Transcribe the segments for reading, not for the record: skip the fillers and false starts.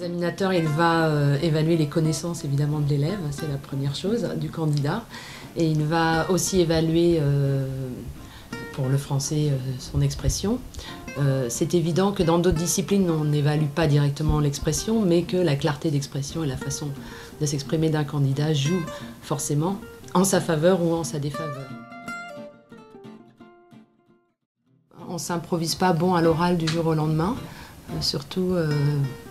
L'examinateur, il va évaluer les connaissances évidemment de l'élève, c'est la première chose, du candidat. Et il va aussi évaluer, pour le français, son expression. C'est évident que dans d'autres disciplines, on n'évalue pas directement l'expression, mais que la clarté d'expression et la façon de s'exprimer d'un candidat jouent forcément en sa faveur ou en sa défaveur. On ne s'improvise pas bon à l'oral du jour au lendemain, surtout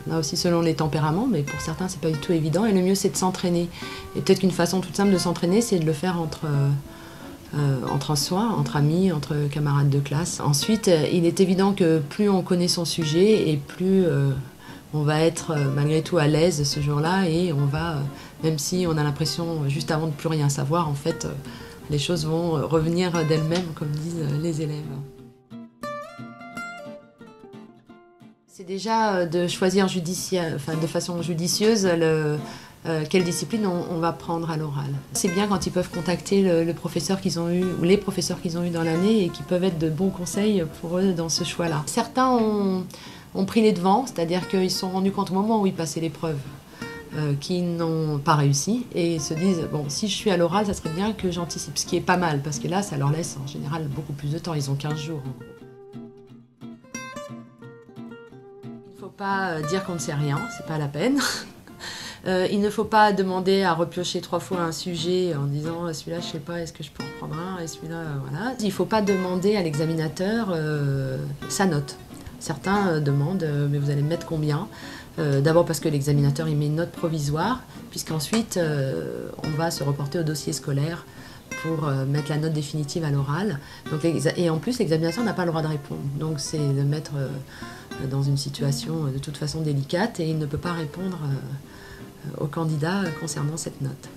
là aussi selon les tempéraments, mais pour certains c'est pas du tout évident, et le mieux c'est de s'entraîner. Et peut-être qu'une façon toute simple de s'entraîner, c'est de le faire entre soi, entre amis, entre camarades de classe. Ensuite, il est évident que plus on connaît son sujet et plus on va être malgré tout à l'aise ce jour-là, et on va, même si on a l'impression juste avant de plus rien savoir, en fait les choses vont revenir d'elles-mêmes, comme disent les élèves. C'est déjà de choisir de façon judicieuse quelle discipline on va prendre à l'oral. C'est bien quand ils peuvent contacter le professeur qu'ils ont eu, ou les professeurs qu'ils ont eu dans l'année, et qui peuvent être de bons conseils pour eux dans ce choix-là. Certains ont pris les devants, c'est-à-dire qu'ils se sont rendus compte au moment où ils passaient l'épreuve qu'ils n'ont pas réussi, et se disent bon, si je suis à l'oral, ça serait bien que j'anticipe, ce qui est pas mal, parce que là ça leur laisse en général beaucoup plus de temps, ils ont 15 jours. Il ne faut pas dire qu'on ne sait rien, c'est pas la peine. Il ne faut pas demander à repiocher 3 fois un sujet en disant celui-là je sais pas, est-ce que je peux en prendre un, et celui-là voilà. Il ne faut pas demander à l'examinateur sa note. Certains demandent mais vous allez me mettre combien? D'abord parce que l'examinateur il met une note provisoire, puisqu'ensuite on va se reporter au dossier scolaire pour mettre la note définitive à l'oral. Et en plus l'examinateur n'a pas le droit de répondre, donc c'est de mettre dans une situation de toute façon délicate, et il ne peut pas répondre au candidat concernant cette note.